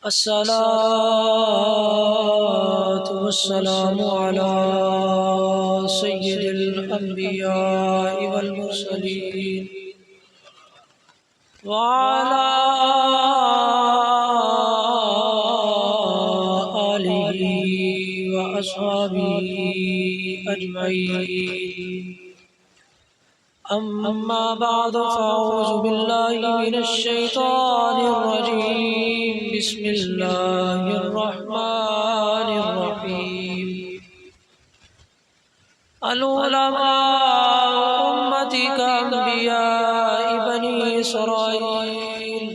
الصلاة والسلام على سيد الأنبياء والمرسلين وعلى آله وأصحابه أجمعين. أما بعد فأعوذ بالله من الشيطان الرجيم. بسم الله الرحمن الرحيم. العلماء أمتي كأنبياء بني إسرائيل.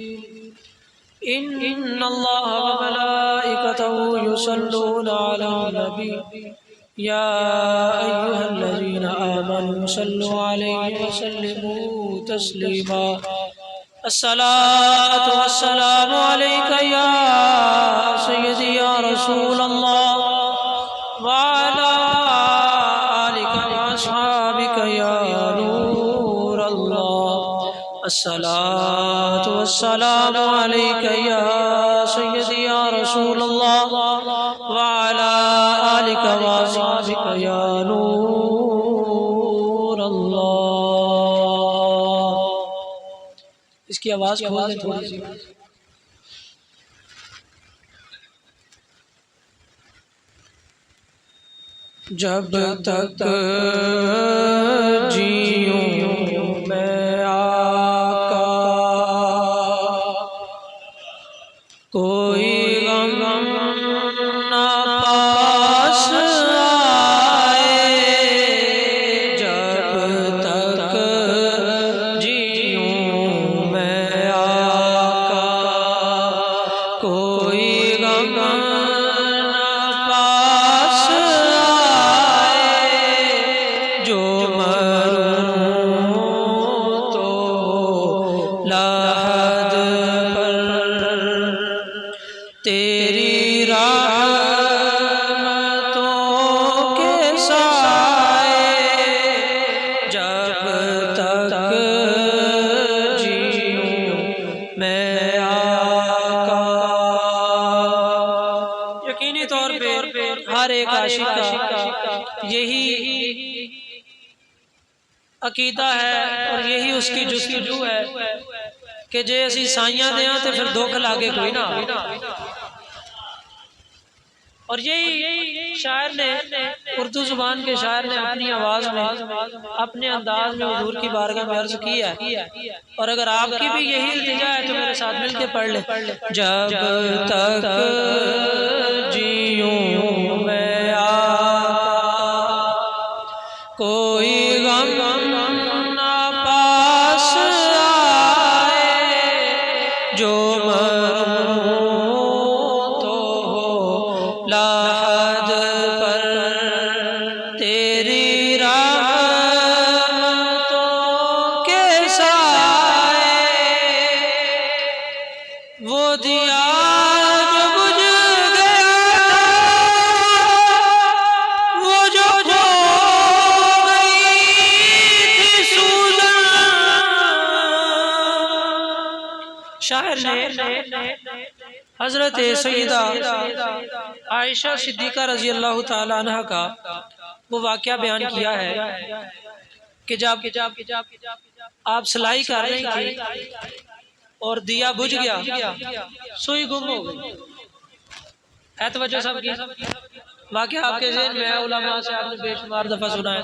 إن الله وملائكته يصلون على النبي يا أيها الذين آمنوا صلوا عليه وسلموا تسليما. الصلاة والسلام عليك يا سيدي يا رسول الله وعلى آلك وأصحابك يا نور الله. الصلاة والسلام عليك يا سيدي يا رسول الله وعلى آلك وأصحابك يا نور اللہ. اس کی آواز کھول دیں تھوڑی سی. جب تک جیوں میں آقا کوئی غم نہ پاس آئے. جب تک جیوں میں آقا کوئی غم نہ پاس آئے. جو مروں تو لحد پر تیری رحمتوں کے سائے. جب تک جیوں میں آقا. یقینی طور پہ ہر ایک عاشق کا یہی عقیدہ ہے اور یہی اس کی جستجو ہے کہ جے اسی سائیاں دیاں تے پھر دکھ لاگے کوئی نہ. اور یہی شاعر نے اردو زبان کے شاعر نے اپنی آواز میں اپنے انداز میں حضور کی بارگاہ میں عرض کی ہے. اور اگر آپ کی بھی یہی التجا ہے تو میرے ساتھ مل کے پڑھ لیں. جب تک جیوں میں آقا کوئی غم نہ پاس آئے. جو مروں تو لحد پر تیری رحمتوں کے سائے. وہ دیا جو بجھ گیا وہ جو کھو گئی تھی سوزن. شاعر نے حضرت سیدہ عائشہ صدیقہ رضی اللہ تعالی عنہ کا وہ واقعہ بیان کیا ہے کہ جب آپ سلائی کر رہی تھی اور دیا بجھ گیا, سوئی گم ہو گئی. ہے توجہ سب کی؟ واقعہ آپ کے ذہن میں ہے, علماء سے آپ نے بے شمار دفعہ سنا ہے.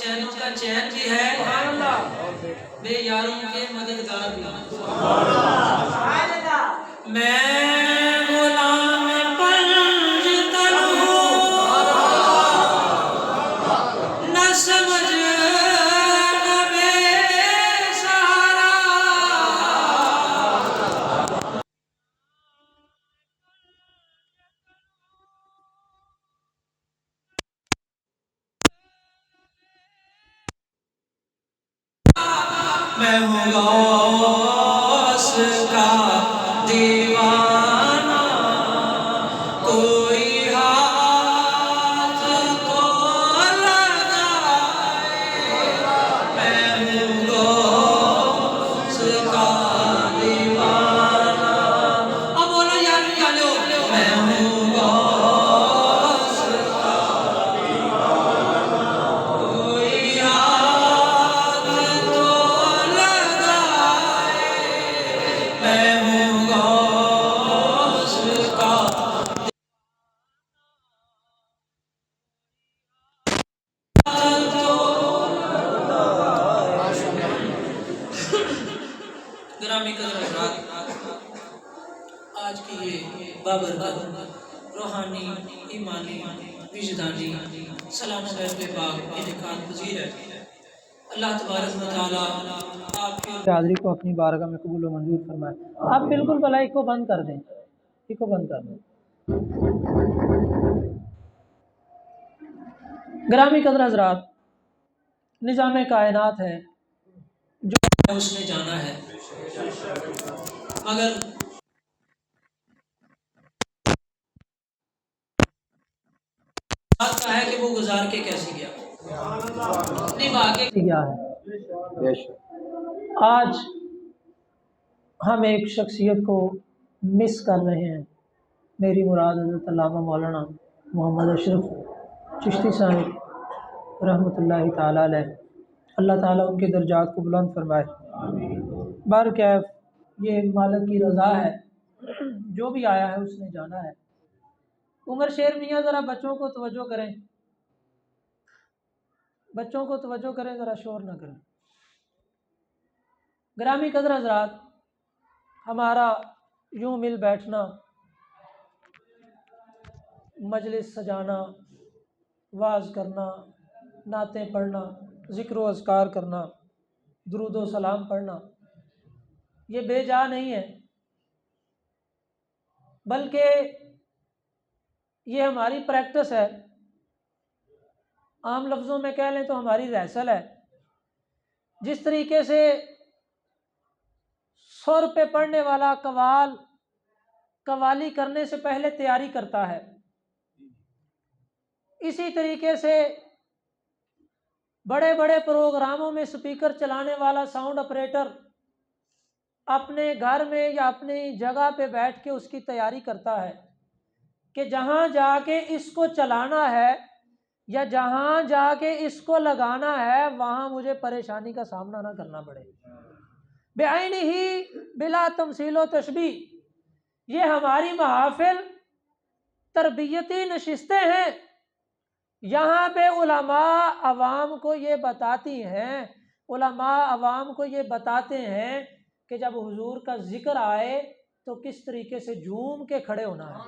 چینوں کا چین بھی ہے، بے یاروں کے مددگار بھی ہے۔ میں غلام پنج تلو نہ سمجھ نہ بے سہارا، میں ہوں غوث کا دیوانہ، کوئی ہاتھ تو لگائے، میں ہوں غوث کا دیوانہ۔ اب بولو یار یالو، میں ہوں غوث کا دیوانہ، کوئی ہاتھ تو لگائے، میں ہوں غوث کا گرامی قدر حضرات، آج کی یہ بابرکت روحانی، ایمانی، وجدانی سالانہ محفل پاک انعقاد پذیر ہے۔ اللہ تبارک و تعالیٰ آپ کی حاضری کو اپنی بارگاہ میں قبول و منظور فرمائے۔ آپ بالکل بھلائی کو بند کر دیں، اس کو بند کر دیں۔ گرامی قدر حضرات، نظام کائنات ہے جو اس نے جانا ہے، مگر بات کا ہے کہ وہ گزار کے کیسے گیا، نبھا کے گیا ہے۔ آج ہم ایک شخصیت کو مس کر رہے ہیں، میری مراد حضرت علامہ مولانا محمد اشرف چشتی صاحب رحمۃ اللہ تعالیٰ علیہ۔ اللہ تعالیٰ ان کے درجات کو بلند فرمائے۔ بہرکیف یہ مالک کی رضا ہے، جو بھی آیا ہے اس نے جانا ہے۔ عمر شیر میاں ذرا بچوں کو توجہ کریں، بچوں کو توجہ کریں، ذرا شور نہ کریں۔ گرامی قدر حضرات، ہمارا یوں مل بیٹھنا، مجلس سجانا، واعظ کرنا، نعتیں پڑھنا، ذکر و اذکار کرنا، درود و سلام پڑھنا، یہ بے جا نہیں ہے، بلکہ یہ ہماری پریکٹس ہے، عام لفظوں میں کہہ لیں تو ہماری ریہرسل ہے۔ جس طریقے سے سر پہ پڑھنے والا قوالی کرنے سے پہلے تیاری کرتا ہے، اسی طریقے سے بڑے بڑے پروگراموں میں سپیکر چلانے والا ساؤنڈ آپریٹر اپنے گھر میں یا اپنی جگہ پہ بیٹھ کے اس کی تیاری کرتا ہے کہ جہاں جا کے اس کو چلانا ہے یا جہاں جا کے اس کو لگانا ہے وہاں مجھے پریشانی کا سامنا نہ کرنا پڑے۔ بعینہ بلا تمثیل و تشبیہ، یہ ہماری محافل تربیتی نشستیں ہیں، یہاں پہ علماء عوام کو یہ بتاتی ہیں، علماء عوام کو یہ بتاتے ہیں کہ جب حضور کا ذکر آئے تو کس طریقے سے جھوم کے کھڑے ہونا ہے۔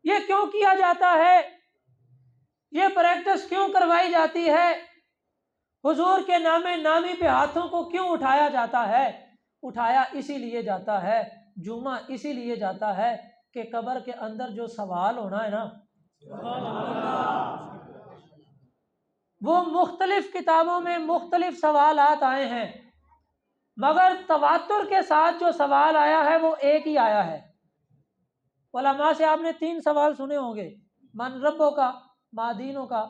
یہ کیوں کیا جاتا ہے؟ یہ پریکٹس کیوں کروائی جاتی ہے؟ حضور کے نام نامی پہ ہاتھوں کو کیوں اٹھایا جاتا ہے؟ اٹھایا اسی لیے جاتا ہے، جمعہ اسی لیے جاتا ہے کہ قبر کے اندر جو سوال ہونا ہے نا، وہ مختلف کتابوں میں مختلف سوالات آئے ہیں، مگر تواتر کے ساتھ جو سوال آیا ہے وہ ایک ہی آیا ہے۔ علماء سے آپ نے 3 سوال سنے ہوں گے، من ربوں کا، ما دینوں کا،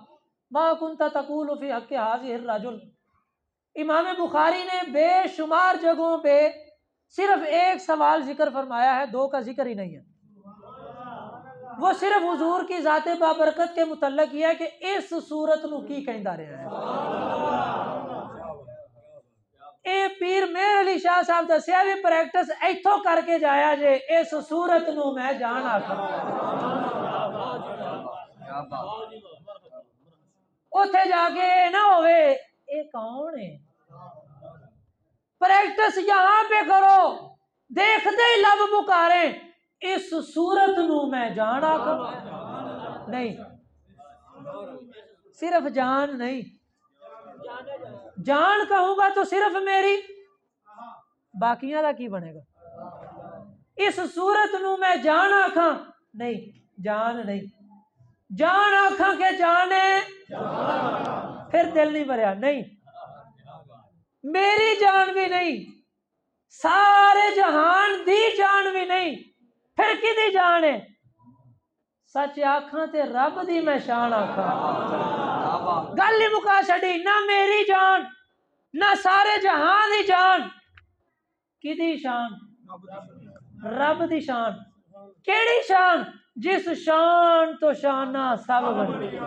ما کنت تقول فی حق ھذہ الرجل۔ امام بخاری نے بے شمار جگہوں پہ صرف ایک سوال ذکر فرمایا ہے، 2 کا ذکر ہی نہیں ہے۔ وہ صرف حضور کی ذات بابرکت کے متعلق یہ ہے کہ اس صورت نو کی کہندا رہا ہے۔ اے پیر مہر علی شاہ صاحب دسیا بھی پریکٹس ایتھوں کر کے جایا جے، اس صورت نو میں جان آکھاں۔ اوتھے جا کے نہ ہوئے اے کون ہے، پریکٹس یہاں پہ کرو، دیکھتے ہی لب پکاریں اس صورت نو میں جانا نہیں، صرف جان نہیں، جان کہوں گا تو صرف میری، باقیاں دا کی بنے گا؟ اس صورت نو میں جان آکھاں نہیں، جان نہیں، جان آکھاں کے جانے پھر دل نہیں بھریا، نہیں میری جان بھی نہیں، سارے جہان دی جان بھی نہیں، پھر کدی جان ہے؟ سچ آکھاں تے رب دی میں شان آکھاں، گل ہی مکا چھڑی، نہ میری جان نہ سارے جہان دی جان، کدی شان؟ رب دی شان، کیڑی شان؟ جس شان تو شانہ سب بنتی۔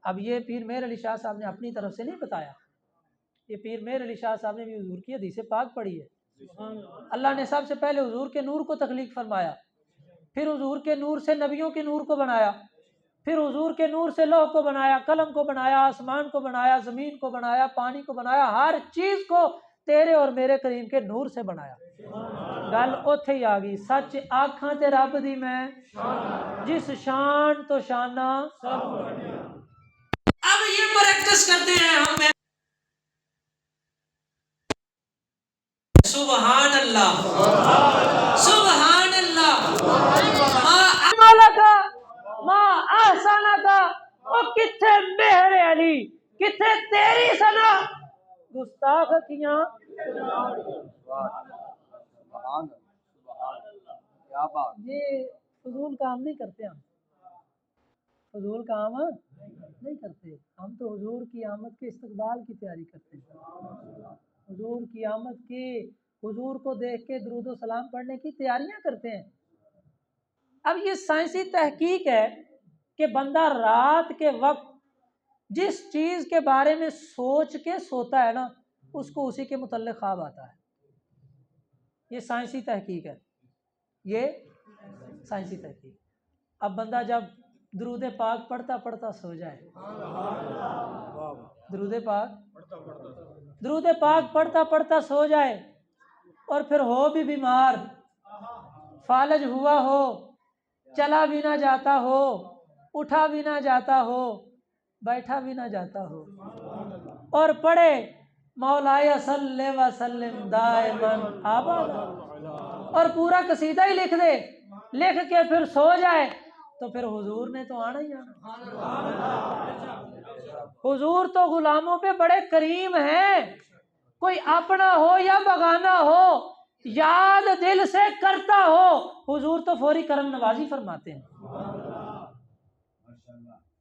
اب یہ پیر مہر علی شاہ صاحب نے اپنی طرف سے نہیں بتایا، یہ پیر مہر علی شاہ صاحب نے بھی حضور کی حدیث پاک پڑھی ہے۔ اللہ نے سب سے پہلے حضور کے نور کو تخلیق فرمایا، پھر حضور کے نور سے نبیوں کے نور کو بنایا، پھر حضور کے نور سے لوح کو بنایا، قلم کو بنایا، آسمان کو بنایا، زمین کو بنایا، پانی کو بنایا، ہر چیز کو تیرے اور میرے کریم کے نور سے بنایا۔ گل اوتھے ہی آ گئی، سچ آکھاں تے رب دی میں جس شان تو شانہ۔ اب یہ پریکٹس کرتے ہیں ہم، سبحان اللہ سبحان اللہ ما عملک ما احسنک، او کتھے مہر علی، کتھے تیری ثنا، گستاخ کیاں۔ یہ فضول کام نہیں کرتے، ہم فضول کام نہیں کرتے، ہم تو حضور کی آمد کے استقبال کی تیاری کرتے ہیں، حضور کی آمد کی، حضور کو دیکھ کے درود و سلام پڑھنے کی تیاریاں کرتے ہیں۔ اب یہ سائنسی تحقیق ہے کہ بندہ رات کے وقت جس چیز کے بارے میں سوچ کے سوتا ہے نا، اس کو اسی کے متعلق خواب آتا ہے۔ یہ سائنسی تحقیق ہے، یہ سائنسی تحقیق۔ اب بندہ جب درود پاک پڑھتا پڑھتا سو جائے، درود پاک پڑھتا پڑھتا سو جائے، اور پھر ہو بھی بیمار، فالج ہوا ہو، چلا بھی نہ جاتا ہو، اٹھا بھی نہ جاتا ہو، بیٹھا بھی نہ جاتا ہو، اور پڑھے مولاي صلی وسلم دائما ابدا، اور پورا قصیدہ ہی لکھ دے، لکھ کے پھر سو جائے، تو پھر حضور نے تو آنا ہی آنا۔ حضور تو غلاموں پہ بڑے کریم ہیں، کوئی اپنا ہو یا بغانا ہو، یاد دل سے کرتا ہو، حضور تو فوری کرم نوازی فرماتے ہیں۔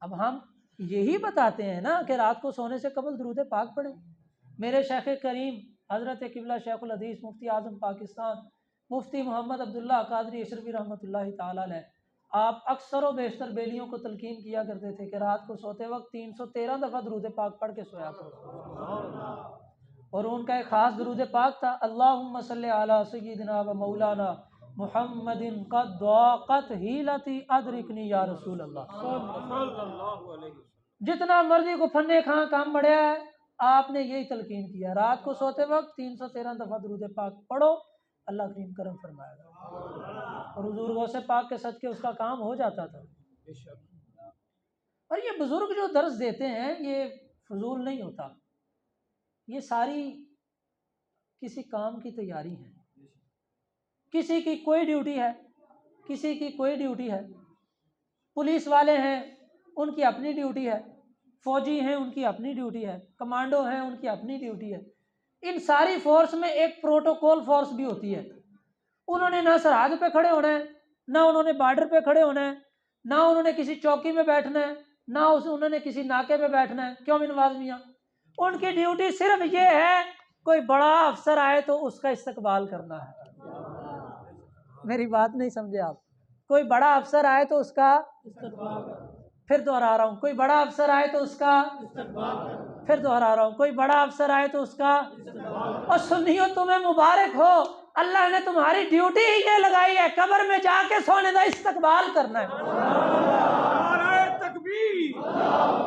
اب ہم یہی بتاتے ہیں نا کہ رات کو سونے سے قبل درود پاک پڑھیں۔ میرے شیخ کریم حضرت قبلہ شیخ الحدیث مفتی اعظم پاکستان مفتی محمد عبداللہ قادری اشرفی رحمۃ اللہ تعالی علیہ، آپ اکثر و بیشتر بیلیوں کو تلقین کیا کرتے تھے کہ رات کو سوتے وقت 313 دفعہ درود پاک پڑھ کے سویا کرو، اور ان کا ایک خاص درود پاک تھا، اللہم صلی علی سیدنا و مولانا محمد قد ضاقت حیلتی ادرکنی یا رسول اللہ۔ جتنا مرضی کو پھنے کھاں کام بڑھیا ہے، آپ نے یہی تلقین کیا، رات کو سوتے وقت 313 دفعہ درود پاک پڑھو، اللہ کریم کرم فرمائے گا، اور حضور غوث پاک کے صدقے اس کا کام ہو جاتا تھا۔ اور یہ بزرگ جو درس دیتے ہیں یہ فضول نہیں ہوتا، یہ ساری کسی کام کی تیاری ہے، کسی کی کوئی ڈیوٹی ہے، کسی کی کوئی ڈیوٹی ہے، پولیس والے ہیں ان کی اپنی ڈیوٹی ہے، فوجی ہیں ان کی اپنی ڈیوٹی ہے، کمانڈو ہیں ان کی اپنی ڈیوٹی ہے، ان ساری فورس میں ایک پروٹوکول فورس بھی ہوتی ہے، انہوں نے نہ سرحد پہ کھڑے ہونا ہے، نہ انہوں نے بارڈر پہ کھڑے ہونا ہے، نہ انہوں نے کسی چوکی میں بیٹھنا ہے، نہ انہوں نے کسی ناکے پہ بیٹھنا ہے، کیوں بھی نواز میاں؟ ان کی ڈیوٹی صرف یہ ہے کوئی بڑا افسر آئے تو اس کا استقبال کرنا ہے۔ میری بات نہیں سمجھے آپ؟ کوئی بڑا افسر آئے تو اس کا استقبال، پھر دوہرا رہا ہوں، کوئی بڑا افسر آئے تو اس کا استقبال، پھر دوہرا رہا ہوں، کوئی بڑا افسر آئے تو اس کا استقبال۔ اور سنیو تمہیں مبارک ہو، اللہ نے تمہاری ڈیوٹی ہی یہ لگائی ہے، قبر میں جا کے سونے کا استقبال کرنا ہے۔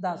10,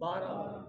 12।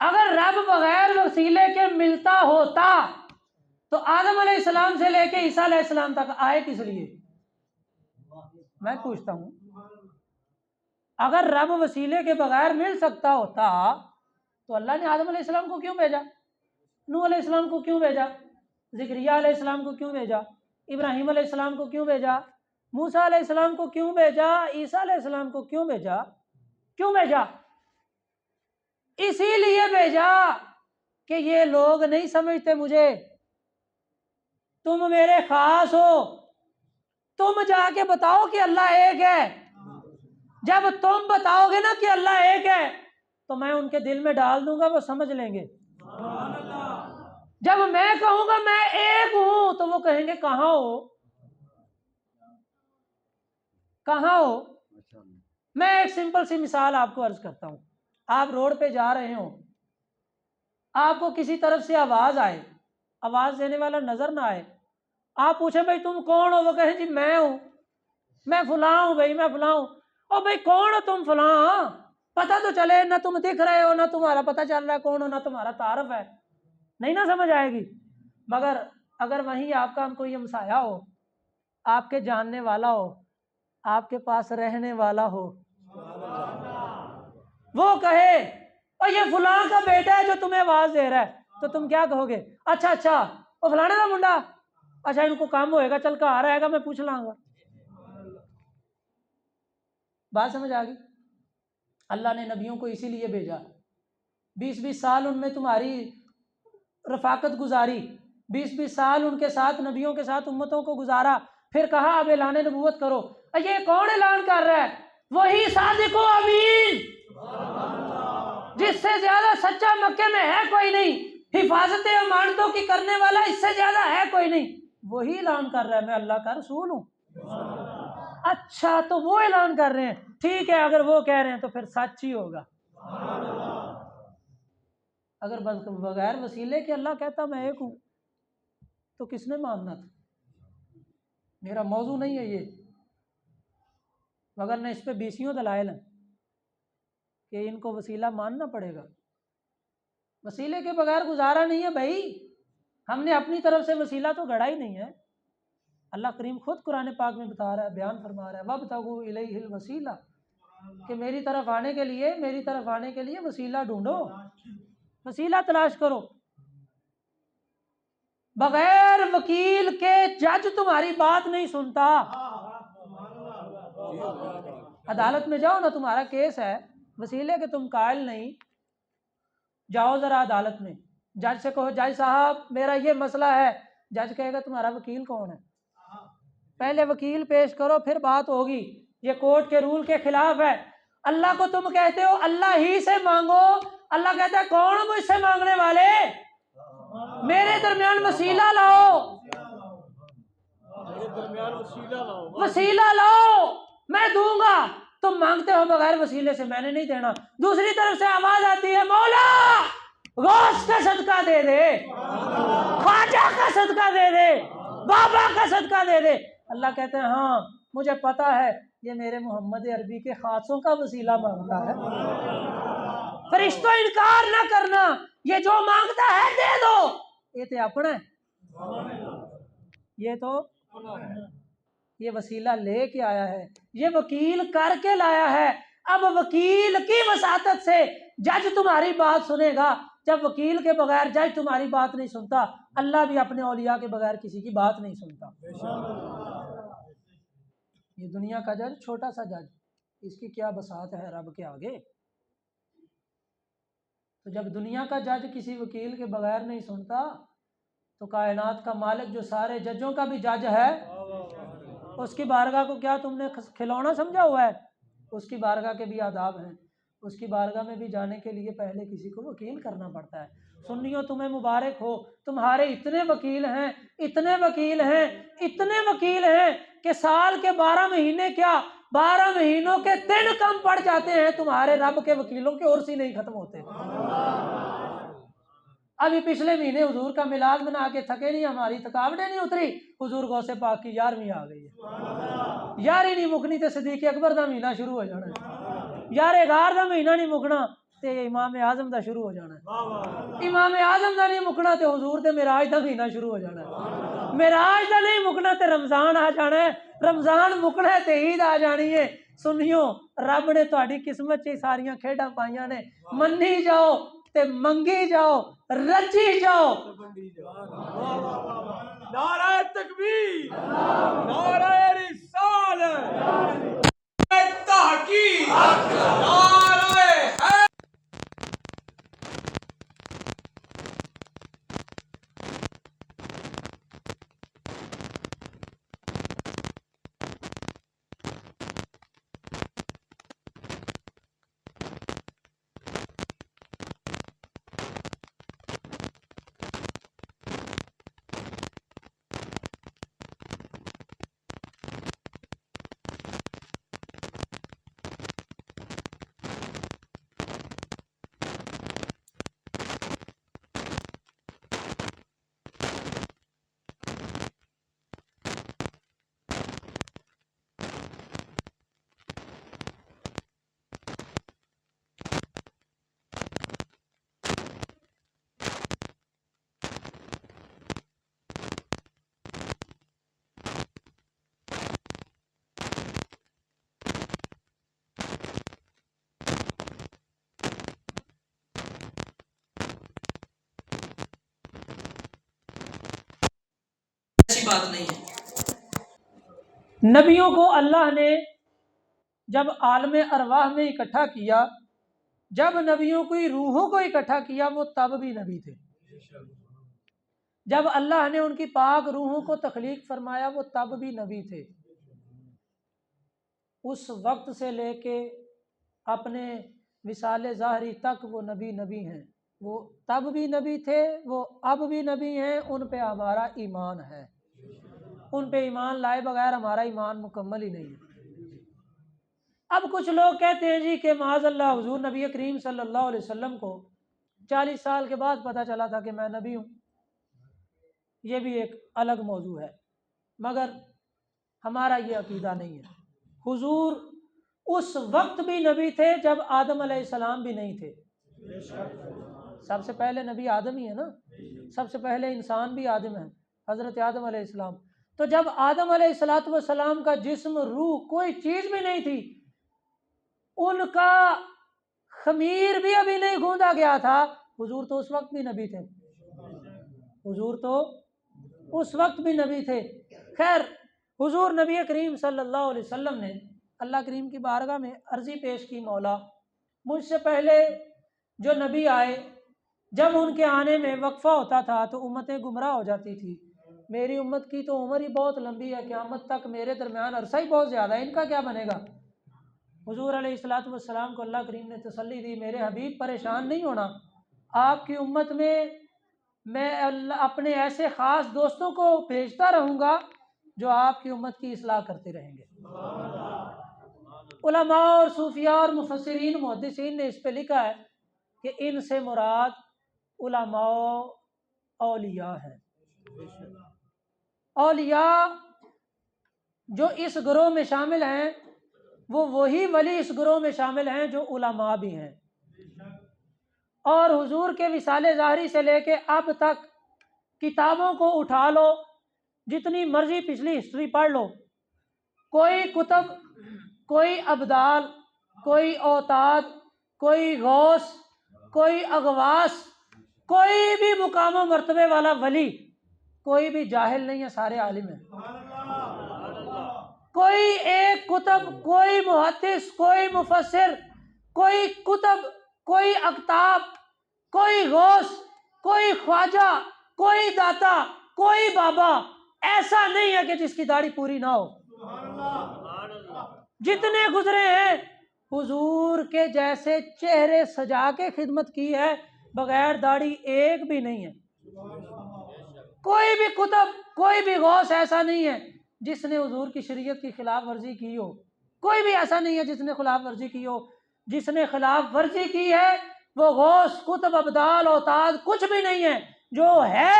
اگر رب بغیر وسیلے کے ملتا ہوتا تو آدم علیہ السلام سے لے کے عیسیٰ علیہ السلام تک آئے کس لیے؟ میں پوچھتا ہوں، اگر رب وسیلے کے بغیر مل سکتا ہوتا تو اللہ نے آدم علیہ السلام کو کیوں بھیجا؟ نوح علیہ السلام کو کیوں بھیجا؟ زکریا علیہ السلام کو کیوں بھیجا؟ ابراہیم علیہ السلام کو کیوں بھیجا؟ موسیٰ علیہ السلام کو کیوں بھیجا؟ عیسیٰ علیہ السلام کو کیوں بھیجا؟ کیوں بھیجا؟ اسی لیے بھیجا کہ یہ لوگ نہیں سمجھتے مجھے، تم میرے خاص ہو، تم جا کے بتاؤ کہ اللہ ایک ہے۔ جب تم بتاؤ گے نا کہ اللہ ایک ہے تو میں ان کے دل میں ڈال دوں گا، وہ سمجھ لیں گے۔ جب میں کہوں گا میں ایک ہوں تو وہ کہیں گے کہاں ہو، کہاں ہو؟ میں ایک سمپل سی مثال آپ کو عرض کرتا ہوں۔ آپ روڈ پہ جا رہے ہوں، آپ کو کسی طرف سے آواز آئے، آواز دینے والا نظر نہ آئے، آپ پوچھیں بھائی تم کون ہو؟ وہ کہیں جی میں ہوں، میں فلاں ہوں بھائی، میں فلاں ہوں۔ او بھائی کون ہو تم؟ فلاں۔ پتہ تو چلے، نہ تم دکھ رہے ہو، نہ تمہارا پتہ چل رہا ہے کون ہو، نہ تمہارا تعارف ہے، نہیں نہ سمجھ آئے گی۔ مگر اگر وہیں آپ کا کوئی ہمسایہ ہو، آپ کے جاننے والا ہو، آپ کے پاس رہنے والا ہو، وہ کہے اور یہ فلاں کا بیٹا ہے جو تمہیں آواز دے رہا ہے، تو تم کیا کہو گے؟ اچھا وہ فلانے کا منڈا، اچھا ان کو کام ہوئے گا، چل کر آ رہے گا، میں پوچھ لاں گا۔ بات سمجھ آ گئی؟ اللہ نے نبیوں کو اسی لیے بھیجا، 20 سال ان میں تمہاری رفاقت گزاری، 20 سال ان کے ساتھ، نبیوں کے ساتھ امتوں کو گزارا، پھر کہا اب اعلان نبوت کرو۔ یہ کون اعلان کر رہا ہے؟ وہی صادق و امین، جس سے زیادہ سچا مکے میں ہے کوئی نہیں، حفاظت امانتوں کی کرنے والا اس سے زیادہ ہے کوئی نہیں، وہی اعلان کر رہا ہے میں اللہ کا رسول ہوں۔ اچھا تو وہ اعلان کر رہے ہیں، ٹھیک ہے، اگر وہ کہہ رہے ہیں تو پھر سچ ہی ہوگا۔ اگر بغیر وسیلے کے اللہ کہتا میں ایک ہوں تو کس نے ماننا تھا؟ میرا موضوع نہیں ہے یہ، مگر نہ اس پہ 20 دلائل ہیں کہ ان کو وسیلہ ماننا پڑے گا۔ وسیلے کے بغیر گزارا نہیں ہے بھائی، ہم نے اپنی طرف سے وسیلہ تو گڑھا ہی نہیں ہے۔ اللہ کریم خود قرآن پاک میں بتا رہا ہے، بیان فرما رہا ہے وَابْتَغُوا إِلَيْهِ الْوَسِيلَةَ، کہ میری طرف آنے کے لیے وسیلہ ڈھونڈو، وسیلہ تلاش کرو۔ بغیر وکیل کے جج تمہاری بات نہیں سنتا۔ عدالت میں جاؤ نا، تمہارا کیس ہے، وسیلے کے تم قائل نہیں، جاؤ ذرا عدالت میں، جج سے کہو جج صاحب میرا یہ مسئلہ ہے، جج کہے گا تمہارا وکیل کون ہے؟ پہلے وکیل پیش کرو پھر بات ہوگی، یہ کورٹ کے رول کے خلاف ہے۔ اللہ کو تم کہتے ہو اللہ ہی سے مانگو، اللہ کہتا ہے کون مجھ سے مانگنے والے؟ میرے درمیان وسیلہ لاؤ، وسیلہ لاؤ، میں دوں گا۔ تم مانگتے ہو بغیر وسیلے سے، میں نے نہیں دینا۔ دوسری طرف سے آواز آتی ہے مولا غوث کا صدقہ دے دے، خواجہ کا صدقہ دے دے، بابا کا صدقہ دے دے۔ اللہ کہتے ہیں ہاں مجھے پتا ہے یہ میرے محمد عربی کے خاصوں کا وسیلہ مانگتا ہے۔ فرشتوں انکار نہ کرنا، یہ جو مانگتا ہے دے دو، یہ تو اپنا ہے، یہ تو یہ وسیلہ لے کے آیا ہے، یہ وکیل کر کے لایا ہے۔ اب وکیل کی وساطت سے جج تمہاری بات سنے گا۔ جب وکیل کے بغیر جج تمہاری بات نہیں سنتا، اللہ بھی اپنے اولیاء کے بغیر کسی کی بات نہیں سنتا۔ یہ دنیا کا جج چھوٹا سا جج، اس کی کیا بساط ہے رب کے آگے؟ تو جب دنیا کا جج کسی وکیل کے بغیر نہیں سنتا تو کائنات کا مالک جو سارے ججوں کا بھی جج ہے، اس کی بارگاہ کو کیا تم نے کھلونا سمجھا ہوا ہے؟ اس کی بارگاہ کے بھی آداب ہیں، اس کی بارگاہ میں بھی جانے کے لیے پہلے کسی کو وکیل کرنا پڑتا ہے۔ سنیوں تمہیں مبارک ہو، تمہارے اتنے وکیل ہیں، اتنے وکیل ہیں، اتنے وکیل ہیں کہ سال کے 12 مہینے کیا 12 مہینوں کے دن کم پڑ جاتے ہیں، تمہارے رب کے وکیلوں کے عرص ہی نہیں ختم ہوتے۔ ابھی پچھلے مہینے حضور کا میلاد منا کے تھکے نہیں، ہماری تھکاوٹیں نہیں اتری، حضور غوث پاک کی 11ویں آ گئی ہے، 11 نہیں مکنی تے صدیق اکبر دا مہینہ شروع ہو جانا ہے، 11 دا مہینہ نہیں مکنا، تے امام اعظم دا شروع ہو جانا ہے۔ امام اعظم دا نہیں مکنا تے حضور دے معراج دا مہینہ شروع ہو جانا ہے۔ معراج دا نہیں مکنا تے رمضان آ جانا ہے، رمضان مکنا ہے تے عید آ جانی ہے۔ سنیو رب نے تہاڈی قسمت چ ساریاں کھیڈاں پائیاں نے، منی جاؤ تے منگی جاؤ، رجی جاؤ۔ نعرہ تکبیر، نعرہ رسالت، تحقیق، نعرہ ایسی بات نہیں ہے۔ نبیوں کو اللہ نے جب عالم ارواح میں اکٹھا کیا، جب نبیوں کی روحوں کو اکٹھا کیا، وہ تب بھی نبی تھے۔ جب اللہ نے ان کی پاک روحوں کو تخلیق فرمایا، وہ تب بھی نبی تھے۔ اس وقت سے لے کے اپنے وصال ظاہری تک وہ نبی ہیں۔ وہ تب بھی نبی تھے، وہ اب بھی نبی ہیں، ان پہ ہمارا ایمان ہے۔ ان پہ ایمان لائے بغیر ہمارا ایمان مکمل ہی نہیں ہے۔ اب کچھ لوگ کہتے ہیں جی کہ معاذ اللہ حضور نبی کریم صلی اللہ علیہ وسلم کو 40 سال کے بعد پتہ چلا تھا کہ میں نبی ہوں۔ یہ بھی ایک الگ موضوع ہے، مگر ہمارا یہ عقیدہ نہیں ہے۔ حضور اس وقت بھی نبی تھے جب آدم علیہ السلام بھی نہیں تھے۔ سب سے پہلے نبی آدم ہی ہے نا، سب سے پہلے انسان بھی آدم ہے، حضرت آدم علیہ السلام۔ تو جب آدم علیہ السلام کا جسم، روح، کوئی چیز بھی نہیں تھی، ان کا خمیر بھی ابھی نہیں گوندا گیا تھا، حضور تو اس وقت بھی نبی تھے۔ حضور تو اس وقت بھی نبی تھے۔ خیر، حضور نبی کریم صلی اللہ علیہ وسلم نے اللہ کریم کی بارگاہ میں عرضی پیش کی، مولا مجھ سے پہلے جو نبی آئے، جب ان کے آنے میں وقفہ ہوتا تھا تو امتیں گمراہ ہو جاتی تھی۔ میری امت کی تو عمر ہی بہت لمبی ہے، قیامت تک میرے درمیان عرصہ ہی بہت زیادہ ہے، ان کا کیا بنے گا؟ حضور علیہ السلام کو اللہ کریم نے تسلی دی، میرے حبیب پریشان نہیں ہونا، آپ کی امت میں اپنے ایسے خاص دوستوں کو بھیجتا رہوں گا جو آپ کی امت کی اصلاح کرتے رہیں گے۔ علماء اور صوفیاء اور مفسرین محدثین نے اس پہ لکھا ہے کہ ان سے مراد علماء اولیاء ہیں۔ اولیاء جو اس گروہ میں شامل ہیں، وہ وہی ولی اس گروہ میں شامل ہیں جو علماء بھی ہیں۔ اور حضور کے وصال ظاہری سے لے کے اب تک کتابوں کو اٹھا لو، جتنی مرضی پچھلی ہسٹری پڑھ لو، کوئی کتب، کوئی ابدال، کوئی اوتاد، کوئی غوث، کوئی اغواث، کوئی بھی مقام و مرتبے والا ولی، کوئی بھی جاہل نہیں ہے، سارے عالم ہیں۔ کوئی ایک کتب، کوئی محدث، کوئی مفسر، کوئی کتب، کوئی اقطاب، کوئی غوث، کوئی خواجہ، کوئی داتا، کوئی بابا ایسا نہیں ہے کہ جس کی داڑھی پوری نہ ہو۔ جتنے گزرے ہیں حضور کے جیسے چہرے سجا کے خدمت کی ہے، بغیر داڑھی ایک بھی نہیں ہے۔ کوئی بھی کتب، کوئی بھی غوث ایسا نہیں ہے جس نے حضور کی شریعت کی خلاف ورزی کی ہو۔ کوئی بھی ایسا نہیں ہے جس نے خلاف ورزی کی ہو۔ جس نے خلاف ورزی کی ہے وہ غوث، کتب، ابدال، اوتاد کچھ بھی نہیں ہے۔ جو ہے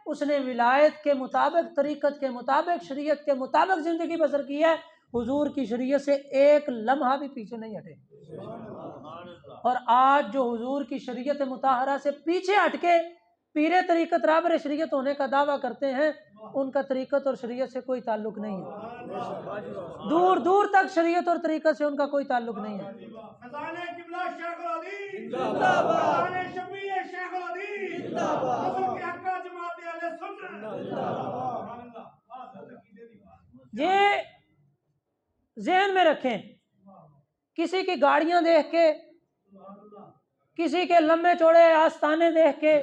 اس نے ولایت کے مطابق، طریقت کے مطابق، شریعت کے مطابق زندگی بسر کی ہے۔ حضور کی شریعت سے ایک لمحہ بھی پیچھے نہیں ہٹے، اور آج جو حضور کی شریعت مطہرہ سے پیچھے ہٹ کے پیر طریقت رابر شریعت ہونے کا دعویٰ کرتے ہیں، ان کا طریقت اور شریعت سے کوئی تعلق نہیں ہے، دور دور تک شریعت اور طریقت سے ان کا کوئی تعلق نہیں ہے۔ خزانہ قبلہ شیخ الحدیث زندہ باد، خزانہ شفیع شیخ الحدیث زندہ باد، رسول کی حقہ جماعت اہل سنت زندہ باد۔ یہ ذہن میں رکھیں، کسی کی گاڑیاں دیکھ کے، کسی کے لمبے چوڑے آستانے دیکھ کے،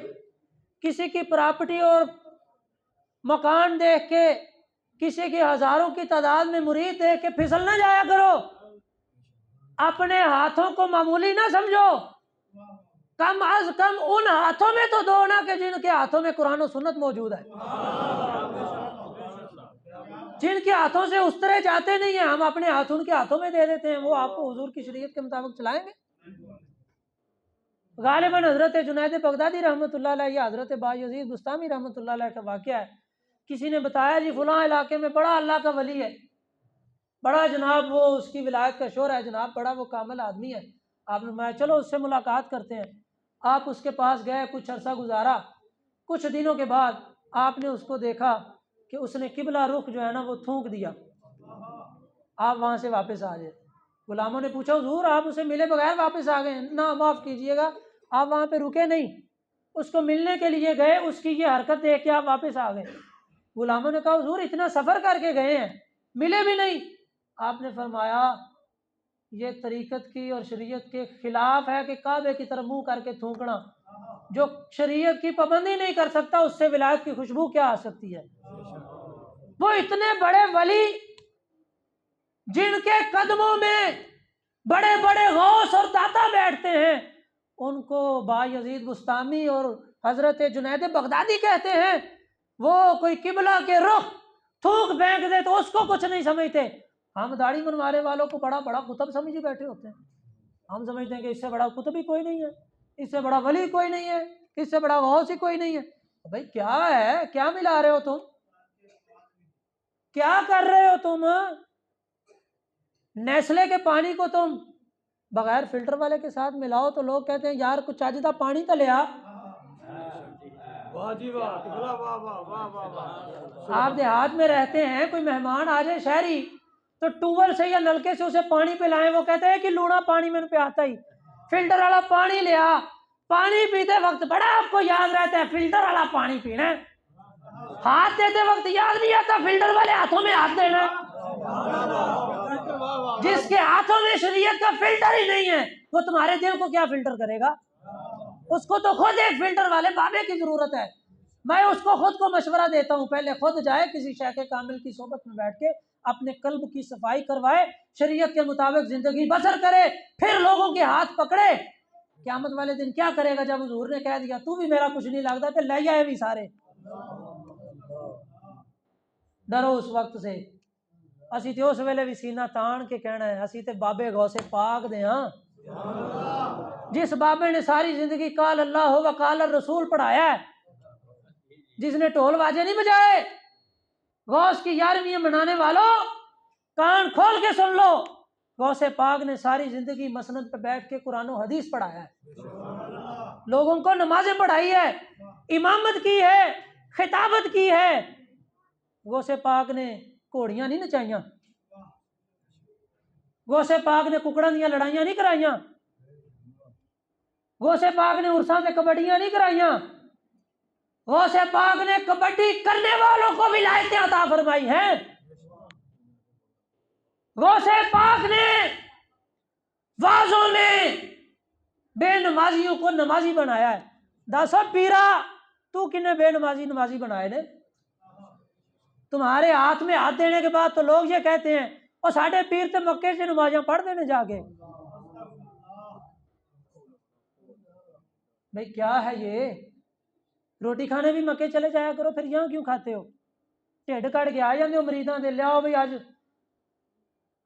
کسی کی پراپرٹی اور مکان دیکھ کے، کسی کی ہزاروں کی تعداد میں مرید دیکھ کے پھسل نہ جایا کرو، اپنے ہاتھوں کو معمولی نہ سمجھو، کم از کم ان ہاتھوں میں تو دو نا کہ جن کے ہاتھوں میں قرآن و سنت موجود ہے، جن کے ہاتھوں سے استرے جاتے نہیں ہیں، ہم اپنے ہاتھ ان کے ہاتھوں میں دے دیتے ہیں، وہ آپ کو حضور کی شریعت کے مطابق چلائیں گے؟ غالباً حضرت جنید بغدادی رحمۃ اللہ علیہ یا حضرت بایزید بستامی رحمۃ اللہ علیہ کا واقعہ ہے، کسی نے بتایا جی فلاں علاقے میں بڑا اللہ کا ولی ہے، بڑا جناب وہ اس کی ولایت کا شور ہے جناب، بڑا وہ کامل آدمی ہے، آپ نے میں چلو اس سے ملاقات کرتے ہیں، آپ اس کے پاس گئے، کچھ عرصہ گزارا، کچھ دنوں کے بعد آپ نے اس کو دیکھا کہ اس نے قبلہ رخ جو ہے نا وہ تھونک دیا، آپ وہاں سے واپس آ جائے۔ غلاموں نے پوچھا حضور آپ اسے ملے بغیر واپس آ گئے؟ نہ معاف کیجئے گا، آپ وہاں پہ رکے نہیں، اس کو ملنے کے لیے گئے، اس کی یہ حرکت دیکھ کے آپ واپس آ گئے۔ غلاموں نے کہا حضور اتنا سفر کر کے گئے ہیں ملے بھی نہیں، آپ نے فرمایا یہ طریقت کی اور شریعت کے خلاف ہے کہ کعبے کی طرف منہ کر کے تھونکنا، جو شریعت کی پابندی نہیں کر سکتا اس سے ولایت کی خوشبو کیا آ سکتی ہے؟ وہ اتنے بڑے ولی جن کے قدموں میں بڑے بڑے غوث اور داتا بیٹھتے ہیں، ان کو بایزید بستامی اور حضرت جنید بغدادی کہتے ہیں، وہ کوئی قبلہ کے رخ تھوک پھینک دے تو اس کو کچھ نہیں سمجھتے، ہم داڑھی منوانے والوں کو بڑا بڑا قطب سمجھے بیٹھے ہوتے ہیں، ہم سمجھتے ہیں کہ اس سے بڑا قطب ہی کوئی نہیں ہے، اس سے بڑا ولی کوئی نہیں ہے، اس سے بڑا غوث ہی کوئی نہیں ہے۔ بھائی کیا ہے، کیا ملا رہے ہو تم، کیا کر رہے ہو تم؟ نیسلے کے پانی کو تم بغیر فلٹر والے کے ساتھ ملاؤ تو لوگ کہتے ہیں یار کچھ چاجدہ پانی تو لیا۔ آپ دیہات میں رہتے ہیں، کوئی مہمان آ جائے شہری تو ٹوبل سے یا نلکے سے اسے پانی پلائیں، وہ کہتے ہیں کہ لونا پانی میں پہ آتا ہی، فلٹر والا پانی لیا، پانی پیتے وقت بڑا آپ کو یاد رہتا ہے فلٹر والا پانی پینا ہے، ہاتھ دیتے وقت یاد نہیں آتا فلٹر والے ہاتھوں میں ہاتھ دینا ہے۔ جس کے ہاتھوں میں شریعت کا فلٹر ہی نہیں ہے وہ تمہارے دل کو کیا فلٹر کرے گا؟ اس کو تو خود ایک فلٹر والے بابے کی ضرورت ہے۔ میں اس کو خود کو مشورہ دیتا ہوں پہلے خود جائے کسی شیخ کامل کی صحبت میں بیٹھ کے اپنے قلب کی صفائی کروائے، شریعت کے مطابق زندگی بسر کرے، پھر لوگوں کے ہاتھ پکڑے۔ قیامت والے دن کیا کرے گا جب حضور نے کہہ دیا تو بھی میرا کچھ نہیں لگتا کہ لے آئے بھی سارے۔ ڈرو اس وقت سے، اسی تے اس ویلے بھی سینہ تان کے کہنا ہے اسی تے بابے غوث پاک دے ہاں، جس بابے نے ساری زندگی قال اللہ و قال الرسول پڑھایا ہے، جس نے ٹول واجے نہیں بجائے۔ غوث کی 11ویں منانے والوں کان کھول کے سن لو، غوث پاک نے ساری زندگی مسند پہ بیٹھ کے قرآن و حدیث پڑھایا ہے، لوگوں کو نمازیں پڑھائی ہے، امامت کی ہے، خطابت کی ہے۔ غوث پاک نے گھوڑیاں نہیں نچائیاں، غوث پاک نے ککڑوں دیا لڑائیاں نہیں کرائیاں، غوث پاک نے عرصاں سے کبڈیاں نہیں کرائیاں، غوث پاک نے کبڈی کرنے والوں کو ولایتیں عطا فرمائی ہیں۔ غوث پاک نے وعظوں میں بے نمازیوں کو نمازی بنایا ہے۔ دسو پیرا تو کنے بے نمازی بنائے نے؟ تمہارے ہاتھ میں ہاتھ دینے کے بعد تو لوگ یہ کہتے ہیں اور ساڑھے پیر تے مکے سے نمازیاں پڑھ دینے جا کے۔ بھئی کیا ہے یہ؟ روٹی کھانے بھی مکے چلے جایا کرو، پھر یہاں کیوں کھاتے ہو؟ ٹھڈ کٹ کے آ جاندے ہو مریداں دے، لیاؤ بھئی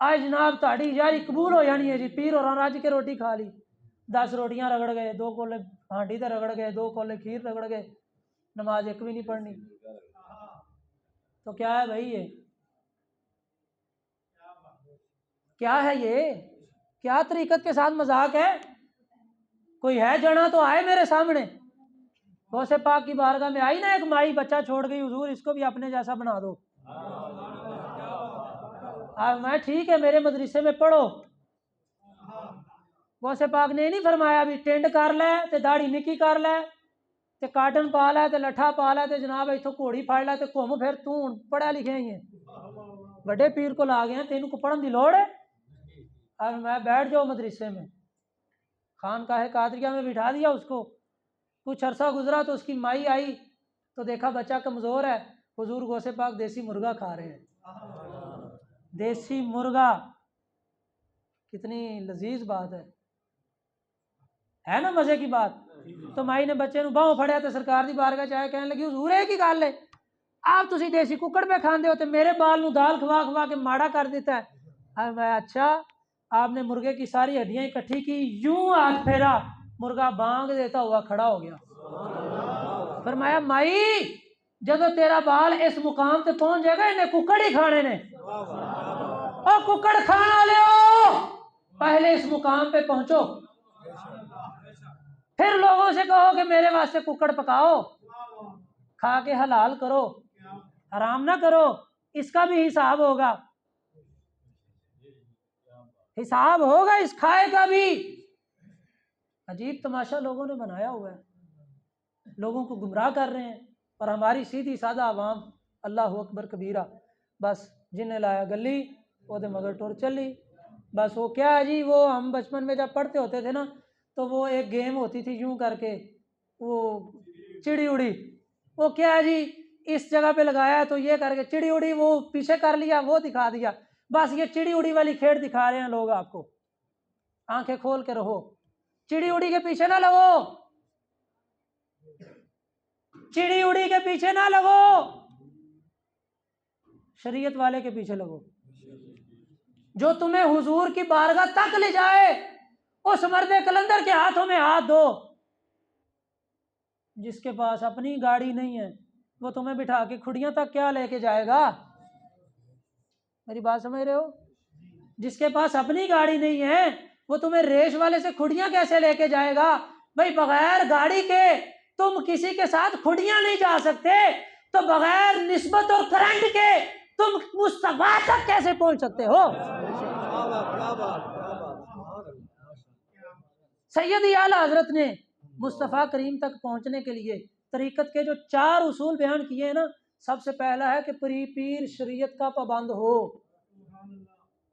آج جناب تہاڈی یاری قبول ہو جانی ہے جی، پیر اور رج کے روٹی کھا لی، 10 روٹیاں رگڑ گئے، 2 کولے ہانڈی تے رگڑ گئے، 2 کولے کھیر رگڑ گئے، نماز ایک بھی نہیں پڑھنی۔ تو کیا ہے بھائی یہ؟ کیا ہے یہ؟ کیا طریقت کے ساتھ مذاق ہے؟ کوئی ہے جنا تو آئے میرے سامنے. غوث پاک کی بارگاہ میں آئی نا ایک مائی بچہ چھوڑ گئی، حضور اس کو بھی اپنے جیسا بنا دو. میں ٹھیک ہے میرے مدرسے میں پڑھو. غوث پاک نے نہیں فرمایا بھی ٹینڈ کر لے تے داڑھی نکی کر لے تے کاٹن پا لے تے لٹھا پا لے تے جناب اتوں گھوڑی پھاڑ لے تے گھوم پھر تو پڑھا لکھے ہی ہیں، بڑے پیر کو لا گئے تینوں کو پڑھن دی لوڑ ہے. اب میں بیٹھ جاؤ مدرسے میں، خانقاہ قادریہ میں بٹھا دیا اس کو. کچھ عرصہ گزرا تو اس کی مائی آئی تو دیکھا بچہ کمزور ہے. حضور غوث پاک دیسی مرغا کھا رہے ہیں. دیسی مرغا، کتنی لذیذ بات ہے نا، مزے کی بات. تو مائی نے بچے نو باہوں پھڑیا تو سرکار دی بارگاہ چاہے کہنے لگی حضور ایک ہی گل ہے، آپ تسی دیسی ککڑ پہ کھاندے ہو تے میرے بال نو دال کھوا کھوا کے ماڑا کر دیتا ہے. میں اچھا، آپ نے مرغے کی ساری ہڈیاں اکٹھی کی، یوں ہاتھ پھیرا، مرغا بانگ دیتا ہوا کھڑا ہو گیا. فرمایا مائی جب تیرا بال اس مقام تے پہنچ جائے گا انہیں ککڑ ہی کھانے نے. او ککڑ کھانا لے او، پہلے اس مقام پہ پہنچو، پھر لوگوں سے کہو کہ میرے واسطے ککڑ پکاؤ، کھا کے حلال کرو، حرام نہ کرو. اس کا بھی حساب ہوگا، حساب ہوگا اس کھائے کا بھی. عجیب تماشا لوگوں نے بنایا ہوا ہے، لوگوں کو گمراہ کر رہے ہیں. اور ہماری سیدھی سادہ عوام اللہ اکبر کبیرہ، بس جنہیں لایا گلی وہ دے مگر ٹور چلی. بس وہ کیا ہے جی، وہ ہم بچپن میں جب پڑھتے ہوتے تھے نا تو وہ ایک گیم ہوتی تھی یوں کر کے، وہ چڑی اڑی، وہ کیا ہے جی اس جگہ پہ لگایا تو یہ کر کے چڑی اڑی، وہ پیچھے کر لیا وہ دکھا دیا. بس یہ چڑی اڑی والی کھیل دکھا رہے ہیں لوگ آپ کو. آنکھیں کھول کے رہو، چڑی اڑی کے پیچھے نہ لگو، چڑی اڑی کے پیچھے نہ لگو، شریعت والے کے پیچھے لگو جو تمہیں حضور کی بارگاہ تک لے جائے. اس مرد کلندر کے ہاتھوں میں ہاتھ دو. جس کے پاس اپنی گاڑی نہیں ہے وہ تمہیں بٹھا کے کھڑیاں تک کیا لے کے جائے گا؟ میری بات سمجھ رہے ہو؟ جس کے پاس اپنی گاڑی نہیں ہے وہ تمہیں ریش والے سے کھڑیاں کیسے لے کے جائے گا؟ بھائی بغیر گاڑی کے تم کسی کے ساتھ کھڑیاں نہیں جا سکتے، تو بغیر نسبت اور کرنٹ کے تم مصطفیٰ تک کیسے پہنچ سکتے ہو؟ سیدی اعلیٰ حضرت نے مصطفیٰ کریم تک پہنچنے کے لیے طریقت کے جو 4 اصول بیان کیے ہیں نا، سب سے پہلا ہے کہ پیر شریعت کا پابند ہو.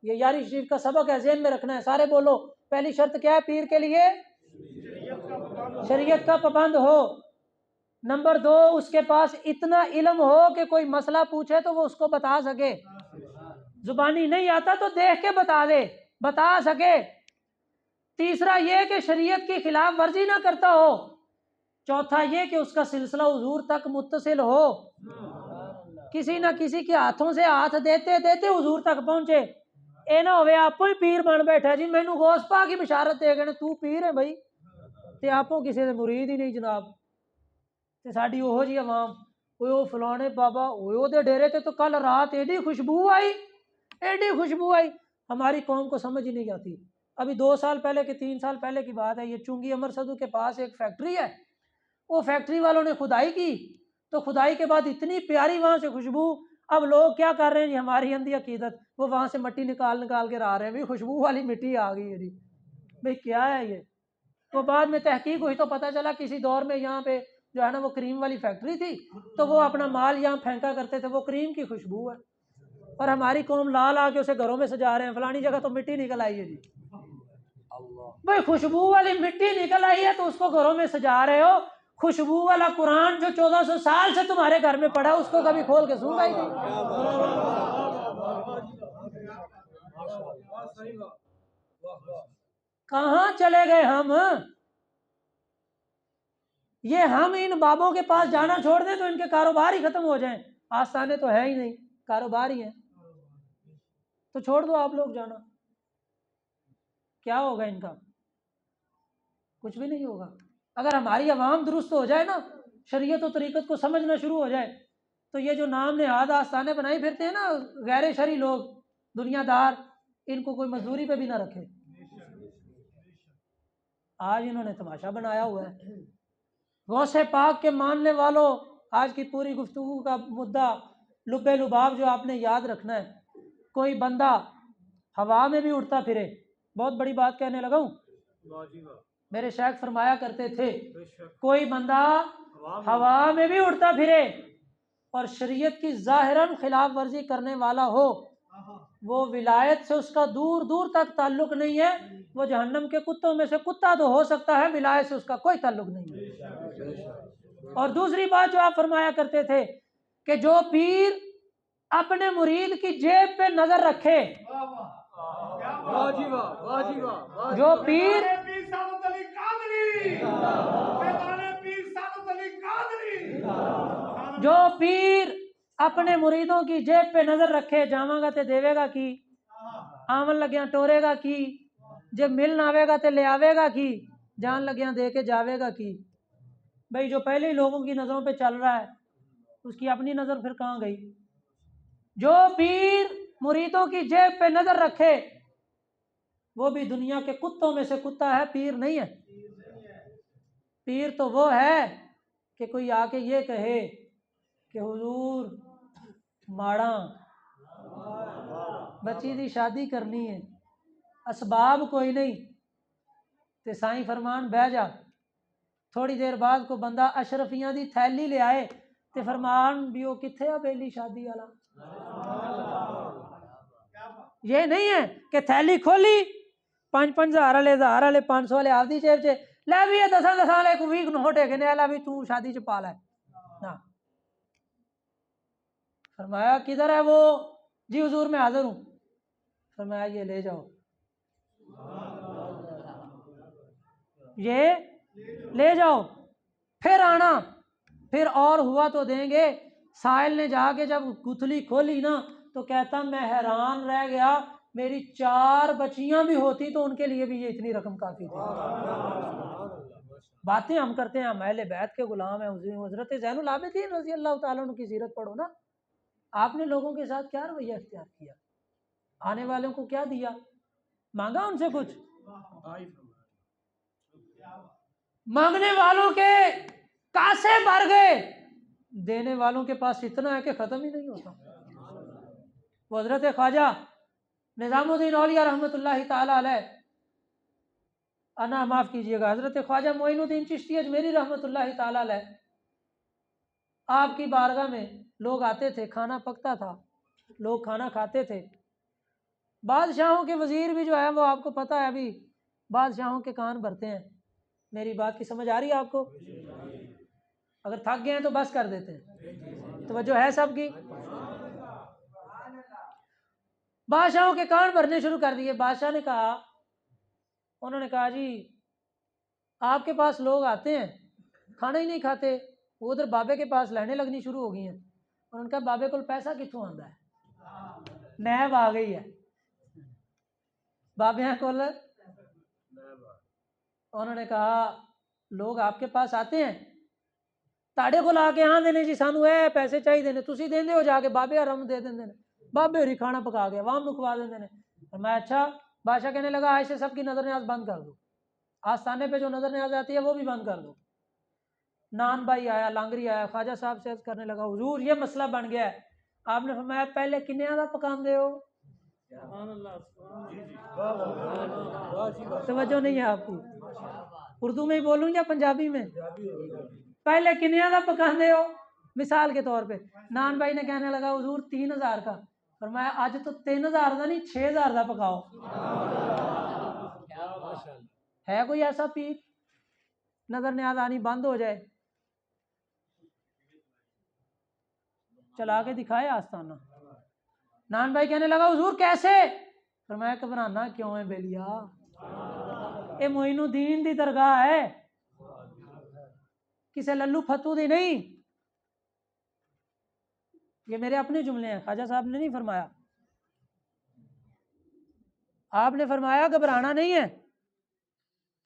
یہ یاری شریف کا سبق ہے، ذہن میں رکھنا ہے. سارے بولو، پہلی شرط کیا ہے پیر کے لیے؟ شریعت کا پابند ہو. نمبر 2، اس کے پاس اتنا علم ہو کہ کوئی مسئلہ پوچھے تو وہ اس کو بتا سکے. زبانی نہیں آتا تو دیکھ کے بتا سکے. تیسرا یہ کہ شریعت کی خلاف ورزی نہ کرتا ہو. چوتھا یہ کہ اس کا سلسلہ حضور تک متصل ہو، کسی نہ کسی کے ہاتھوں سے ہاتھ دیتے دیتے حضور تک پہنچے. اے نہ ہوئے آپ ہی پیر بن بیٹھا جی مینوں غوث پاک کی بشارت دے گئے تو پیر ہے بھائی تے آپوں کسی دے مرید ہی نہیں جناب. تے ساڈی اوہو جی عوام او فلانے بابا او دے ڈیرے تے تو کل رات ایڈی خوشبو آئی. ہماری قوم کو سمجھ ہی نہیں آتی. ابھی 2 سال پہلے کہ 3 سال پہلے کی بات ہے، یہ چنگی امر صدو کے پاس ایک فیکٹری ہے، وہ فیکٹری والوں نے کھدائی کی تو کھدائی کے بعد اتنی پیاری وہاں سے خوشبو. اب لوگ کیا کر رہے ہیں جی، ہماری اندھی عقیدت، وہ وہاں سے مٹی نکال کے لا رہے ہیں، بھائی خوشبو والی مٹی آ گئی ہے جی. بھائی کیا ہے یہ؟ وہ بعد میں تحقیق ہوئی تو پتہ چلا کسی دور میں یہاں پہ جو ہے نا وہ کریم والی فیکٹری تھی تو وہ اپنا مال یہاں پھینکا کرتے تھے، وہ کریم کی خوشبو ہے. اور ہماری قوم لا کے اسے گھروں میں سجا رہے ہیں، فلانی جگہ تو مٹی نکل آئی ہے جی. بھائی خوشبو والی مٹی نکل آئی ہے تو اس کو گھروں میں سجا رہے ہو. خوشبو والا قرآن جو 1400 سال سے تمہارے گھر میں پڑا اس کو کبھی کھول کے سنگا ہی نہیں. کہاں چلے گئے ہم؟ یہ ہم ان بابوں کے پاس جانا چھوڑ دیں تو ان کے کاروبار ہی ختم ہو جائیں. آستانے تو ہے ہی نہیں، کاروبار ہی ہیں، تو چھوڑ دو آپ لوگ جانا. کیا ہوگا ان کا؟ کچھ بھی نہیں ہوگا. اگر ہماری عوام درست ہو جائے نا، شریعت و طریقت کو سمجھنا شروع ہو جائے، تو یہ جو نام نہاد آستانے بنائی پھرتے ہیں نا غیر شرعی لوگ، دنیا دار، ان کو کوئی مزدوری پہ بھی نہ رکھے. آج انہوں نے تماشا بنایا ہوا ہے. غوث پاک کے ماننے والوں، آج کی پوری گفتگو کا مدعا لب لباب جو آپ نے یاد رکھنا ہے، کوئی بندہ ہوا میں بھی اڑتا پھرے. بہت بڑی بات کہنے لگا ہوں. میرے شیخ فرمایا کرتے تھے کوئی بندہ ہوا میں بھی اڑتا پھرے اور شریعت کی ظاہراً خلاف ورزی کرنے والا ہو، وہ ولایت سے اس کا دور دور تک تعلق نہیں ہے. وہ جہنم کے کتوں میں سے کتا تو ہو سکتا ہے، ولایت سے اس کا کوئی تعلق نہیں ہے. اور دوسری بات جو آپ فرمایا کرتے تھے کہ جو پیر اپنے مرید کی جیب پہ نظر رکھے، جو پیر پیر سعادت علی قادری، پیر سعادت علی قادری، جو پیر اپنے مریدوں کی جیب پہ نظر رکھے، جاواں گا تے دیوے گا کی، آمن لگیاں ٹورے گا کی، جب مل نہ آوے گا تے لے آوے گا کی، جان لگیاں دے کے جاوے گا کی. بھئی جو پہلے ہی لوگوں کی نظروں پہ چل رہا ہے اس کی اپنی نظر پھر کہاں گئی؟ جو پیر مریدوں کی جیب پہ نظر رکھے وہ بھی دنیا کے کتوں میں سے کتا ہے، پیر نہیں ہے. پیر تو وہ ہے کہ کوئی آ کے یہ کہے کہ حضور ماڑا بچی دی شادی کرنی ہے، اسباب کوئی نہیں تے سائیں فرمان بہ جا. تھوڑی دیر بعد کو بندہ اشرفیاں دی تھیلی لے آئے تے فرمان بھی وہ کتھے آ بیلی شادی والا. یہ نہیں ہے کہ تھیلی کھولی 5,000 والے 1,000 والے 500 والے آپ دی جیب چ لے بھی 10 والے کو 20 نوٹ ہے کہ نہیں بھی تو شادی چ پا لے. نہ فرمایا کدھر ہے وہ؟ جی حضور میں حاضر ہوں. فرمایا یہ لے جاؤ، یہ لے جاؤ، پھر آنا. پھر اور ہوا تو دیں گے. سائل نے جا کے جب گتھلی کھولی نا تو کہتا میں حیران رہ گیا، میری 4 بچیاں بھی ہوتی تو ان کے لیے بھی یہ اتنی رقم کافی تھی. باتیں ہم کرتے ہیں، ہم اہل بیت کے غلام ہیں. حضرت زین العابدین رضی اللہ تعالیٰ عنہ کی سیرت پڑھو نا. آپ نے لوگوں کے ساتھ کیا رویہ اختیار کیا؟ آنے والوں کو کیا دیا؟ مانگا ان سے کچھ؟ مانگنے والوں کے کاسے بھر گئے، دینے والوں کے پاس اتنا ہے کہ ختم ہی نہیں ہوتا. وہ حضرت خواجہ نظام الدین اولیاء رحمۃ اللہ تعالی علیہ، انا معاف کیجیے گا، حضرت خواجہ معین الدین چشتی اجمیری رحمۃ اللہ تعالی علیہ، آپ کی بارگاہ میں لوگ آتے تھے، کھانا پکتا تھا، لوگ کھانا کھاتے تھے. بادشاہوں کے وزیر بھی جو ہے وہ آپ کو پتہ ہے ابھی بادشاہوں کے کان بھرتے ہیں. میری بات کی سمجھ آ رہی ہے آپ کو؟ اگر تھک گئے ہیں تو بس کر دیتے ہیں. توجہ ہے سب کی؟ بادشاہوں کے کان بھرنے شروع کر دیے. بادشاہ نے کہا، انہوں نے کہا جی آپ کے پاس لوگ آتے ہیں کھانا ہی نہیں کھاتے، وہ ادھر بابے کے پاس لائنیں لگنی شروع ہو گئی ہیں. انہوں نے کہا بابے کو پیسہ کتوں آندا ہے؟ نیب آ گئی ہے بابیاں کول. انہوں نے کہا لوگ آپ کے پاس آتے ہیں تاڑے کو لا کے ہاں دینے جی سانو اے پیسے چاہیے دینے، تسی دیندے ہو جا کے بابے آرام دے دیندے نے، بابے ہوری کھانا پکا کے عوام نو کھوا دیندے نے. میں اچھا. بادشاہ کہنے لگا آج سے سب کی نظر نیاز بند کر دو، آستانے پہ جو نظر نیاز آتی ہے وہ بھی بند کر دو. نان بھائی آیا، لانگری آیا، خواجہ صاحب سے عرض کرنے لگا حضور یہ مسئلہ بن گیا ہے. آپ نے فرمایا پہلے کنیاں دا پکان دے ہو؟ توجہ نہیں ہے آپ کی؟ اردو میں ہی بولوں یا پنجابی میں؟ پہلے کنیاں دا پکان دے ہو؟ مثال کے طور پہ نان بھائی نے کہنے لگا حضور 3,000 کا. فرمایا آج تو 3,000 دا نہیں 6,000 دا پکاؤ. ہے کوئی ایسا پیر نظر نیاز آنی بند ہو جائے؟ چلا کے دکھائے آستانہ. نان بھائی کہنے لگا حضور کیسے؟ فرمایا گھبرانا کیوں ہے بیلیا، اے معین الدین دی درگاہ ہے، کسے للو فتو دی نہیں. یہ میرے اپنے جملے ہیں، خواجہ صاحب نے نہیں فرمایا. آپ نے فرمایا گھبرانا نہیں ہے،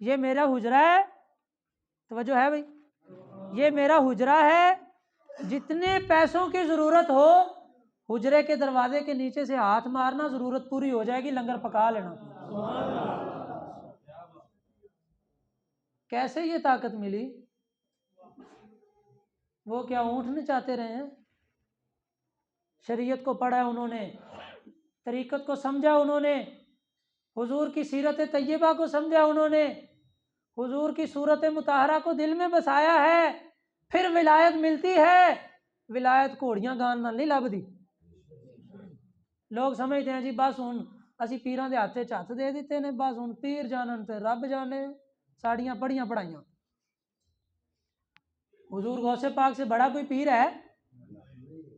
یہ میرا حجرہ ہے. توجہ ہے بھائی؟ یہ میرا حجرہ ہے، جتنے پیسوں کی ضرورت ہو حجرے کے دروازے کے نیچے سے ہاتھ مارنا، ضرورت پوری ہو جائے گی، لنگر پکا لینا۔ کیسے یہ طاقت ملی؟ وہ کیا اونٹ نہیں چاہتے رہے ہیں؟ شریعت کو پڑھا انہوں نے، طریقت کو سمجھا انہوں نے، حضور کی سیرت طیبہ کو سمجھا انہوں نے، حضور کی صورت مطہرہ کو دل میں بسایا ہے، پھر ولایت ملتی ہے۔ ولایت گھوڑیاں گان نال نہیں لبدی۔ لوگ سمجھتے ہیں جی بس ہن اسی پیراں دے ہاتھ چ ہاتھ دے دیتے نے، بس ہن پیر جانن تے رب جانے، ساڑیاں پڑھیاں پڑھائیاں۔ حضور غوث پاک سے بڑا کوئی پیر ہے؟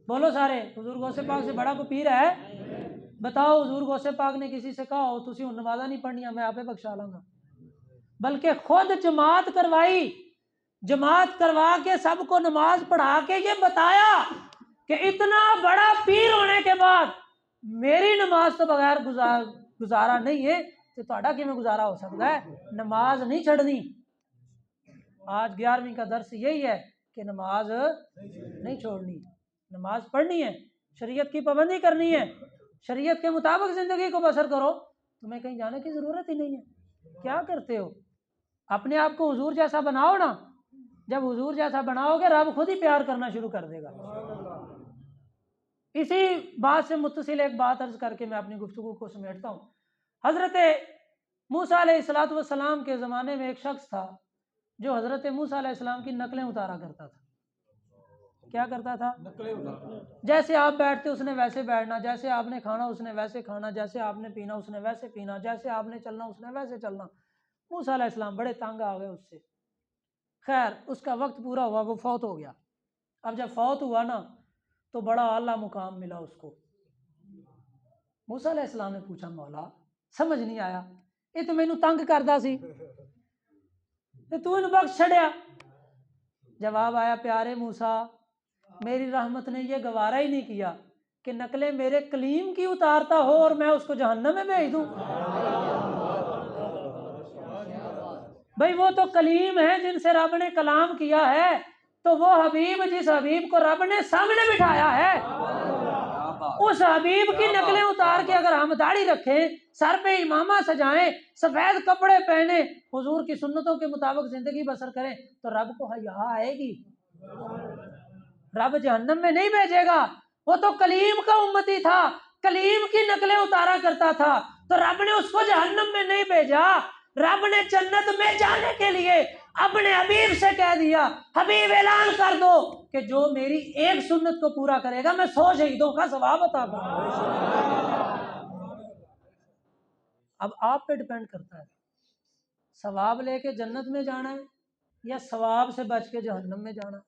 بولو سارے، حضور غوث پاک سے بڑا کوئی پیر ہے؟ بتاؤ، حضور غوث پاک نے کسی سے کہا ہو تسی ہن نمازاں نہیں پڑھنیاں، میں آپے بخشا لاں گا؟ بلکہ خود جماعت کروائی، جماعت کروا کے سب کو نماز پڑھا کے یہ بتایا کہ اتنا بڑا پیر ہونے کے بعد میری نماز تو بغیر گزارا نہیں ہے، تو تہاڈا کیویں گزارا ہو سکتا ہے؟ نماز نہیں چھڑنی۔ آج 11ویں کا درس یہی ہے کہ نماز نہیں چھوڑنی، نماز پڑھنی ہے، شریعت کی پابندی کرنی ہے، شریعت کے مطابق زندگی کو بسر کرو۔ تمہیں کہیں جانے کی ضرورت ہی نہیں ہے۔ کیا کرتے ہو؟ اپنے آپ کو حضور جیسا بناؤ نا۔ جب حضور جیسا بناؤ گے، رب خود ہی پیار کرنا شروع کر دے گا۔ اسی بات سے متصل ایک بات عرض کر کے میں اپنی گفتگو کو سمیٹتا ہوں۔ حضرت موسیٰ علیہ السلام کے زمانے میں ایک شخص تھا جو حضرت موسیٰ علیہ السلام کی نقلیں اتارا کرتا تھا۔ کیا کرتا تھا؟ جیسے آپ بیٹھتے اس نے ویسے بیٹھنا، جیسے آپ نے کھانا اس نے ویسے کھانا، جیسے آپ نے پینا اس نے ویسے پینا، جیسے آپ نے چلنا اس نے ویسے چلنا۔ موسیٰ علیہ السلام بڑے تنگ آ گئے اس سے۔ خیر، اس کا وقت پورا ہوا، وہ فوت ہو گیا۔ اب جب فوت ہوا نا تو بڑا اعلیٰ مقام ملا اس کو۔ موسیٰ علیہ السلام نے پوچھا مولا سمجھ نہیں آیا، یہ تو مینوں تنگ کردا سی تے تو انہوں بخش چھڑیا۔ جواب آیا، پیارے موسیٰ میری رحمت نے یہ گوارا ہی نہیں کیا کہ نقلیں میرے کلیم کی اتارتا ہو اور میں اس کو جہنم میں بھیج دوں۔ بھئی وہ تو کلیم ہے جن سے رب نے کلام کیا ہے، تو وہ حبیب جس حبیب کو رب نے سامنے بٹھایا ہے، اس حبیب کی نقلیں اتار کے اگر ہم داڑھی رکھیں، سر پہ امامہ سجائیں، سفید کپڑے پہنے، حضور کی سنتوں کے مطابق زندگی بسر کریں، تو رب کو حیا آئے گی؟ رب جہنم میں نہیں بھیجے گا۔ وہ تو کلیم کا امتی تھا، کلیم کی نقلیں اتارا کرتا تھا، تو رب نے اس کو جہنم میں نہیں بھیجا۔ رب نے جنت میں جانے کے لیے اپنے حبیب سے کہہ دیا، حبیب اعلان کر دو کہ جو میری ایک سنت کو پورا کرے گا میں 100 شہیدوں کا ثواب عطا کروں گا۔ اب آپ پہ ڈیپینڈ کرتا ہے، ثواب لے کے جنت میں جانا ہے یا ثواب سے بچ کے جہنم میں جانا ہے،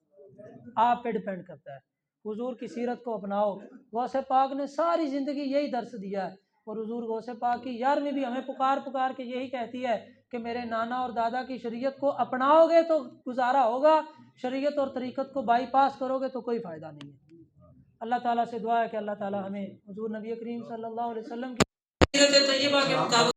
آپ پہ ڈیپینڈ کرتا ہے۔ حضور کی سیرت کو اپناؤ۔ غوث پاک نے ساری زندگی یہی درس دیا ہے، اور حضور غوث پاک کی 11ویں بھی ہمیں پکار پکار کے یہی کہتی ہے کہ میرے نانا اور دادا کی شریعت کو اپناؤ گے تو گزارا ہوگا، شریعت اور طریقت کو بائی پاس کرو گے تو کوئی فائدہ نہیں ہے۔ اللہ تعالیٰ سے دعا ہے کہ اللہ تعالیٰ ہمیں حضور نبی کریم صلی اللہ علیہ وسلم کی سیرت طیبہ کے مطابق